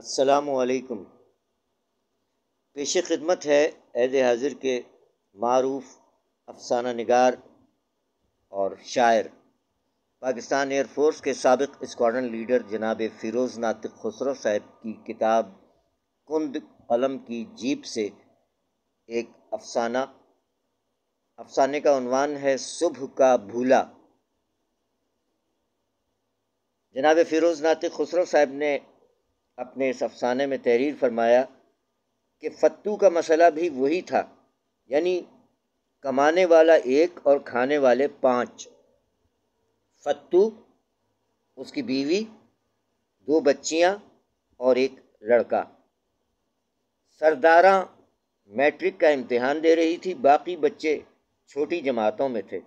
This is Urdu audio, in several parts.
السلام علیکم۔ پیش خدمت ہے عہد حاضر کے معروف افسانہ نگار اور شاعر پاکستان ایئر فورس کے سابق اسکواڈرن لیڈر جناب فیروز ناطق خسرو صاحب کی کتاب کند قلم کی جیب سے ایک افسانے کا عنوان ہے صبح کا بھولا۔ جناب فیروز ناطق خسرو صاحب نے اپنے اس افسانے میں تحریر فرمایا کہ فتو کا مسئلہ بھی وہی تھا، یعنی کمانے والا ایک اور کھانے والے 5۔ فتو، اس کی بیوی، 2 بچیاں اور ایک لڑکا۔ سرداراں میٹرک کا امتحان دے رہی تھی، باقی بچے چھوٹی جماعتوں میں تھے۔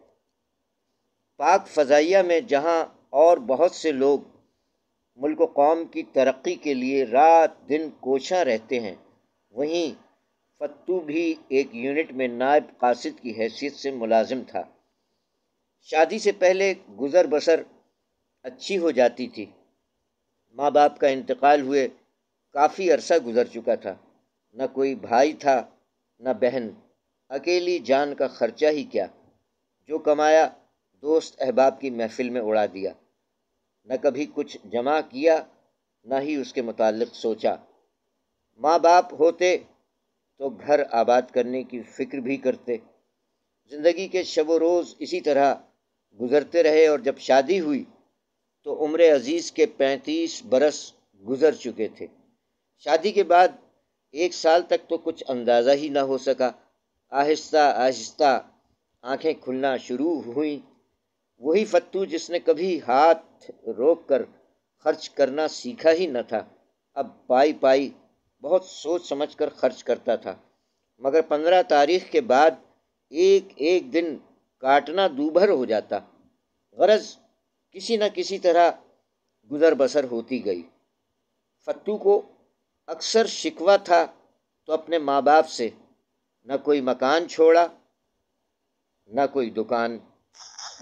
پاک فضائیہ میں جہاں اور بہت سے لوگ ملک و قوم کی ترقی کے لیے رات دن کوشاں رہتے ہیں، وہیں فتو بھی ایک یونٹ میں نائب قاصد کی حیثیت سے ملازم تھا۔ شادی سے پہلے گزر بسر اچھی ہو جاتی تھی۔ ماں باپ کا انتقال ہوئے کافی عرصہ گزر چکا تھا، نہ کوئی بھائی تھا نہ بہن، اکیلی جان کا خرچہ ہی کیا، جو کمایا دوست احباب کی محفل میں اڑا دیا، نہ کبھی کچھ جمع کیا نہ ہی اس کے متعلق سوچا۔ ماں باپ ہوتے تو گھر آباد کرنے کی فکر بھی کرتے۔ زندگی کے شب و روز اسی طرح گزرتے رہے، اور جب شادی ہوئی تو عمر عزیز کے 35 برس گزر چکے تھے۔ شادی کے بعد 1 سال تک تو کچھ اندازہ ہی نہ ہو سکا۔ آہستہ آہستہ آنکھیں کھلنا شروع ہوئیں۔ وہی فتو جس نے کبھی ہاتھ روک کر خرچ کرنا سیکھا ہی نہ تھا، اب پائی پائی بہت سوچ سمجھ کر خرچ کرتا تھا، مگر 15 تاریخ کے بعد ایک ایک دن کاٹنا دوبھر ہو جاتا۔ غرض کسی نہ کسی طرح گزر بسر ہوتی گئی۔ فتو کو اکثر شکوہ تھا تو اپنے ماں باپ سے، نہ کوئی مکان چھوڑا نہ کوئی دکان۔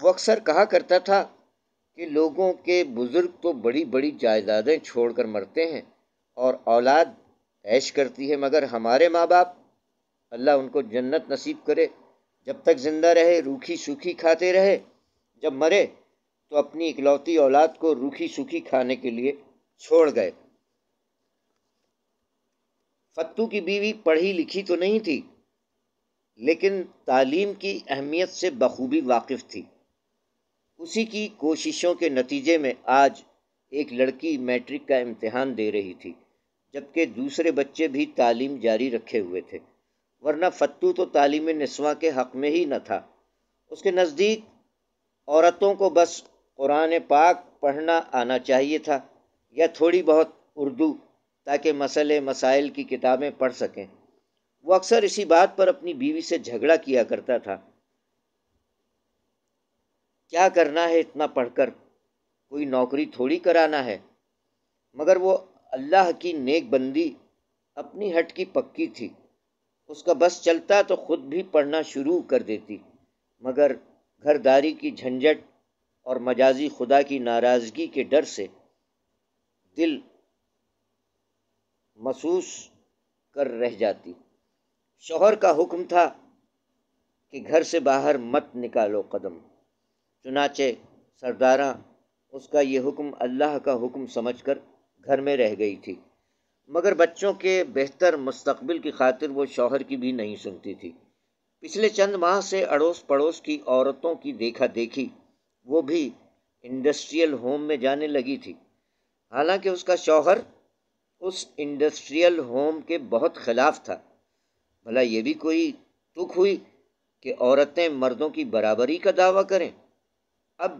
وہ اکثر کہا کرتا تھا کہ لوگوں کے بزرگ تو بڑی بڑی جائیدادیں چھوڑ کر مرتے ہیں اور اولاد عیش کرتی ہے، مگر ہمارے ماں باپ، اللہ ان کو جنت نصیب کرے، جب تک زندہ رہے روکھی سوکھی کھاتے رہے، جب مرے تو اپنی اکلوتی اولاد کو روکھی سوکھی کھانے کے لیے چھوڑ گئے۔ فتو کی بیوی پڑھی لکھی تو نہیں تھی، لیکن تعلیم کی اہمیت سے بخوبی واقف تھی۔ اسی کی کوششوں کے نتیجے میں آج ایک لڑکی میٹرک کا امتحان دے رہی تھی، جبکہ دوسرے بچے بھی تعلیم جاری رکھے ہوئے تھے، ورنہ فتو تو تعلیم نسواں کے حق میں ہی نہ تھا۔ اس کے نزدیک عورتوں کو بس قرآن پاک پڑھنا آنا چاہیے تھا، یا تھوڑی بہت اردو، تاکہ مسئلے مسائل کی کتابیں پڑھ سکیں۔ وہ اکثر اسی بات پر اپنی بیوی سے جھگڑا کیا کرتا تھا۔ کیا کرنا ہے اتنا پڑھ کر، کوئی نوکری تھوڑی کرانا ہے؟ مگر وہ اللہ کی نیک بندی، اپنی ہٹ کی پکی تھی، اس کا بس چلتا تو خود بھی پڑھنا شروع کر دیتی، مگر گھرداری کی جھنجھٹ اور مجازی خدا کی ناراضگی کے ڈر سے دل محسوس کر رہ جاتی۔ شوہر کا حکم تھا کہ گھر سے باہر مت نکالو قدم، چنانچہ سرداراں اس کا یہ حکم اللہ کا حکم سمجھ کر گھر میں رہ گئی تھی، مگر بچوں کے بہتر مستقبل کی خاطر وہ شوہر کی بھی نہیں سنتی تھی۔ پچھلے چند ماہ سے اڑوس پڑوس کی عورتوں کی دیکھا دیکھی وہ بھی انڈسٹریل ہوم میں جانے لگی تھی، حالانکہ اس کا شوہر اس انڈسٹریل ہوم کے بہت خلاف تھا۔ بھلا یہ بھی کوئی تک ہوئی کہ عورتیں مردوں کی برابری کا دعویٰ کریں؟ اب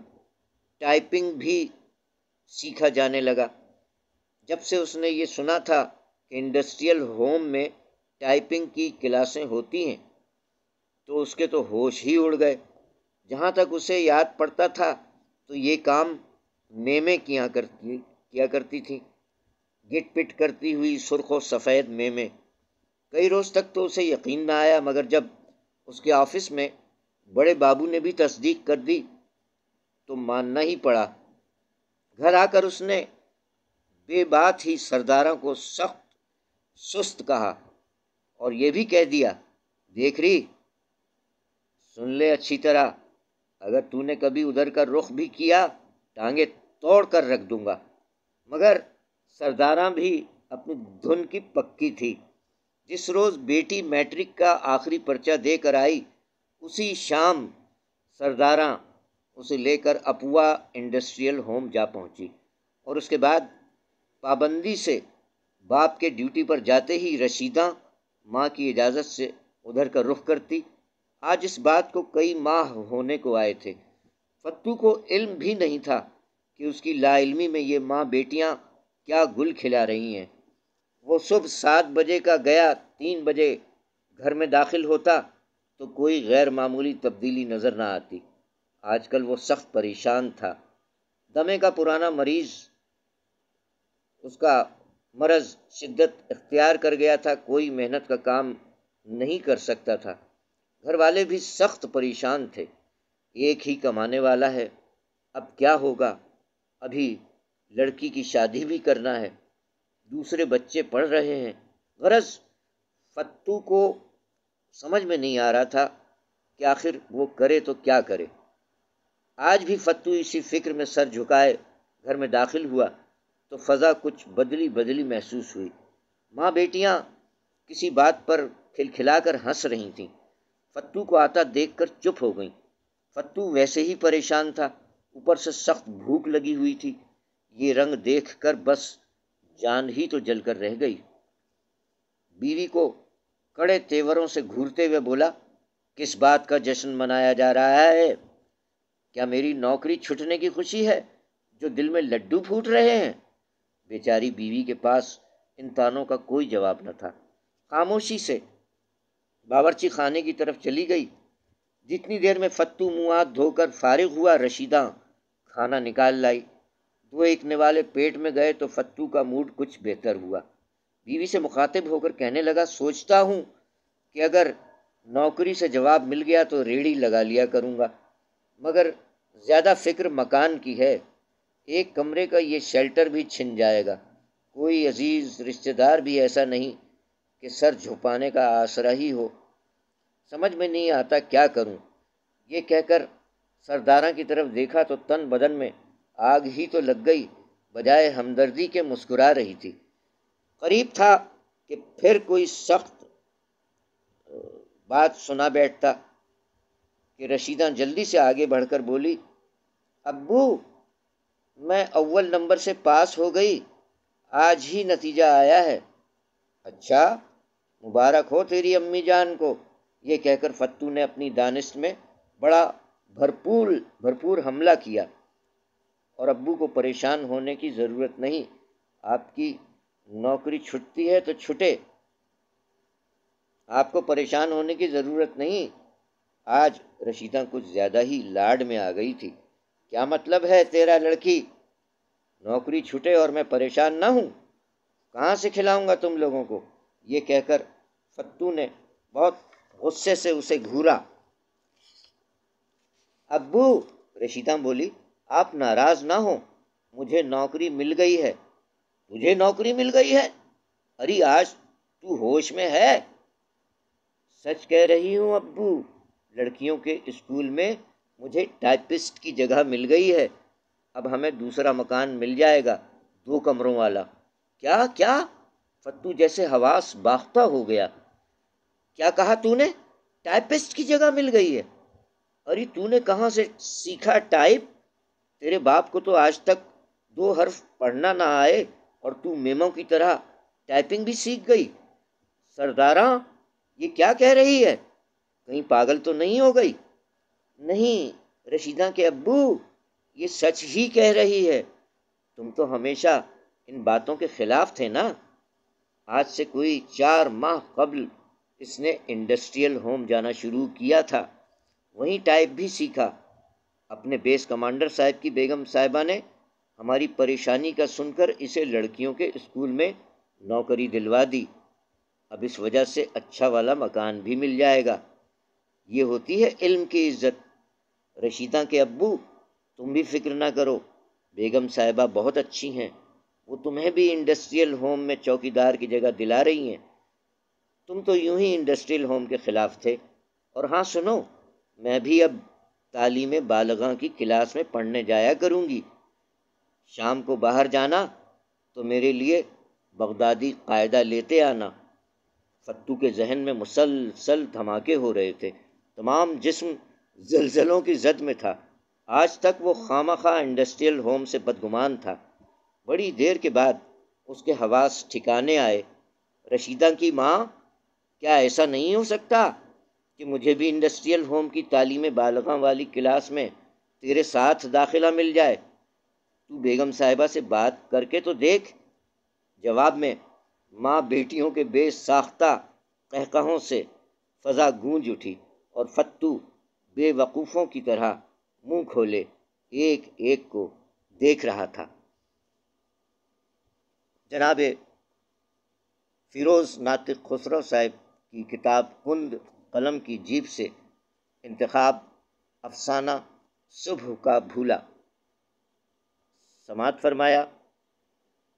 ٹائپنگ بھی سیکھا جانے لگا۔ جب سے اس نے یہ سنا تھا کہ انڈسٹریل ہوم میں ٹائپنگ کی کلاسیں ہوتی ہیں تو اس کے تو ہوش ہی اڑ گئے۔ جہاں تک اسے یاد پڑتا تھا تو یہ کام میمیں کیا کرتی تھی، گٹ پٹ کرتی ہوئی سرخ و سفید میمیں۔ کئی روز تک تو اسے یقین نہ آیا، مگر جب اس کے آفس میں بڑے بابو نے بھی تصدیق کر دی تو ماننا ہی پڑا۔ گھر آ کر اس نے بے بات ہی سرداراں کو سخت سست کہا اور یہ بھی کہہ دیا، دیکھ رہی، سن لے اچھی طرح، اگر تو نے کبھی ادھر کا رخ بھی کیا ٹانگیں توڑ کر رکھ دوں گا۔ مگر سرداراں بھی اپنی دھن کی پکی تھی۔ جس روز بیٹی میٹرک کا آخری پرچہ دے کر آئی اسی شام سرداراں اسے لے کر اپوا انڈسٹریل ہوم جا پہنچی، اور اس کے بعد پابندی سے باپ کے ڈیوٹی پر جاتے ہی رشیدہ ماں کی اجازت سے ادھر کا رخ کرتی۔ آج اس بات کو کئی ماہ ہونے کو آئے تھے۔ فتو کو علم بھی نہیں تھا کہ اس کی لا علمی میں یہ ماں بیٹیاں کیا گل کھلا رہی ہیں۔ وہ صبح 7 بجے کا گیا 3 بجے گھر میں داخل ہوتا تو کوئی غیر معمولی تبدیلی نظر نہ آتی۔ آج کل وہ سخت پریشان تھا۔ دمے کا پرانا مریض، اس کا مرض شدت اختیار کر گیا تھا، کوئی محنت کا کام نہیں کر سکتا تھا۔ گھر والے بھی سخت پریشان تھے، ایک ہی کمانے والا ہے، اب کیا ہوگا؟ ابھی لڑکی کی شادی بھی کرنا ہے، دوسرے بچے پڑھ رہے ہیں۔ غرض فتو کو سمجھ میں نہیں آ رہا تھا کہ آخر وہ کرے تو کیا کرے۔ آج بھی فتو اسی فکر میں سر جھکائے گھر میں داخل ہوا تو فضا کچھ بدلی بدلی محسوس ہوئی۔ ماں بیٹیاں کسی بات پر کھلکھلا کر ہنس رہی تھیں۔ فتو کو آتا دیکھ کر چپ ہو گئیں۔ فتو ویسے ہی پریشان تھا، اوپر سے سخت بھوک لگی ہوئی تھی۔ یہ رنگ دیکھ کر بس جان ہی تو جل کر رہ گئی۔ بیوی کو کڑے تیوروں سے گھورتے ہوئے بولا، کس بات کا جشن منایا جا رہا ہے؟ کیا میری نوکری چھٹنے کی خوشی ہے جو دل میں لڈو پھوٹ رہے ہیں؟ بیچاری بیوی کے پاس ان تانوں کا کوئی جواب نہ تھا۔ خاموشی سے باورچی خانے کی طرف چلی گئی۔ جتنی دیر میں فتو منہ ہاتھ دھو کر فارغ ہوا رشیدہ کھانا نکال لائی۔ 2 ایک نوالے پیٹ میں گئے تو فتو کا موڈ کچھ بہتر ہوا۔ بیوی سے مخاطب ہو کر کہنے لگا، سوچتا ہوں کہ اگر نوکری سے جواب مل گیا تو ریڑھی لگا لیا کروں گا، مگر زیادہ فکر مکان کی ہے۔ ایک کمرے کا یہ شیلٹر بھی چھن جائے گا، کوئی عزیز رشتہ دار بھی ایسا نہیں کہ سر جھپانے کا آسرا ہی ہو۔ سمجھ میں نہیں آتا کیا کروں۔ یہ کہہ کر سرداراں کی طرف دیکھا تو تن بدن میں آگ ہی تو لگ گئی، بجائے ہمدردی کے مسکرا رہی تھی۔ قریب تھا کہ پھر کوئی سخت بات سنا بیٹھتا کہ رشیدہ جلدی سے آگے بڑھ کر بولی، ابو میں اول نمبر سے پاس ہو گئی، آج ہی نتیجہ آیا ہے۔ اچھا، مبارک ہو تیری امی جان کو۔ یہ کہہ کر فتو نے اپنی دانش میں بڑا بھرپور حملہ کیا، اور ابو کو پریشان ہونے کی ضرورت نہیں، آپ کی نوکری چھٹتی ہے تو چھٹے، آپ کو پریشان ہونے کی ضرورت نہیں۔ آج رشیدہ کچھ زیادہ ہی لاڈ میں آ گئی تھی۔ کیا مطلب ہے تیرا لڑکی؟ نوکری چھٹے اور میں پریشان نہ ہوں؟ کہاں سے کھلاؤں گا تم لوگوں کو؟ یہ کہہ کر فتو نے بہت غصے سے اسے گھورا۔ ابو، رشیدہ بولی، آپ ناراض نہ ہوں، مجھے نوکری مل گئی ہے۔ تجھے نوکری مل گئی ہے؟ ارے آج تو ہوش میں ہے؟ سچ کہہ رہی ہوں ابو، لڑکیوں کے اسکول میں مجھے ٹائپسٹ کی جگہ مل گئی ہے۔ اب ہمیں دوسرا مکان مل جائے گا، 2 کمروں والا۔ کیا؟ فتو جیسے حواس باختہ ہو گیا۔ کیا کہا تو نے؟ ٹائپسٹ کی جگہ مل گئی ہے؟ ارے تو نے کہاں سے سیکھا ٹائپ؟ تیرے باپ کو تو آج تک 2 حرف پڑھنا نہ آئے اور تو میموں کی طرح ٹائپنگ بھی سیکھ گئی۔ سرداراں یہ کیا کہہ رہی ہے؟ کہیں پاگل تو نہیں ہو گئی؟ نہیں رشیدہ کے ابو، یہ سچ ہی کہہ رہی ہے۔ تم تو ہمیشہ ان باتوں کے خلاف تھے نا۔ آج سے کوئی 4 ماہ قبل اس نے انڈسٹریل ہوم جانا شروع کیا تھا، وہیں ٹائپ بھی سیکھا۔ اپنے بیس کمانڈر صاحب کی بیگم صاحبہ نے ہماری پریشانی کا سن کر اسے لڑکیوں کے اسکول میں نوکری دلوا دی۔ اب اس وجہ سے اچھا والا مکان بھی مل جائے گا۔ یہ ہوتی ہے علم کی عزت۔ رشیدہ کے ابو، تم بھی فکر نہ کرو، بیگم صاحبہ بہت اچھی ہیں، وہ تمہیں بھی انڈسٹریل ہوم میں چوکیدار کی جگہ دلا رہی ہیں۔ تم تو یوں ہی انڈسٹریل ہوم کے خلاف تھے۔ اور ہاں سنو، میں بھی اب تعلیم بالغاں کی کلاس میں پڑھنے جایا کروں گی۔ شام کو باہر جانا تو میرے لیے بغدادی قاعدہ لیتے آنا۔ فتو کے ذہن میں مسلسل دھماکے ہو رہے تھے، تمام جسم زلزلوں کی زد میں تھا۔ آج تک وہ خواہ انڈسٹریل ہوم سے بدگمان تھا۔ بڑی دیر کے بعد اس کے حواس ٹھکانے آئے۔ رشیدہ کی ماں، کیا ایسا نہیں ہو سکتا کہ مجھے بھی انڈسٹریل ہوم کی تعلیم بالغاں والی کلاس میں تیرے ساتھ داخلہ مل جائے؟ تو بیگم صاحبہ سے بات کر کے تو دیکھ۔ جواب میں ماں بیٹیوں کے بے ساختہ قہقہوں سے فضا گونج اٹھی اور فتو بے وقوفوں کی طرح منہ کھولے ایک ایک کو دیکھ رہا تھا۔ جناب فیروز ناطق خسرو صاحب کی کتاب کند قلم کی جیب سے انتخاب افسانہ صبح کا بھولا سماعت فرمایا۔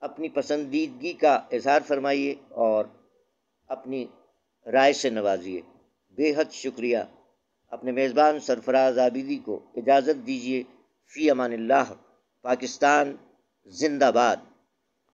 اپنی پسندیدگی کا اظہار فرمائیے اور اپنی رائے سے نوازیے۔ بے حد شکریہ۔ اپنے میزبان سرفراز عابدی کو اجازت دیجیے۔ فی امان اللہ۔ پاکستان زندہ باد۔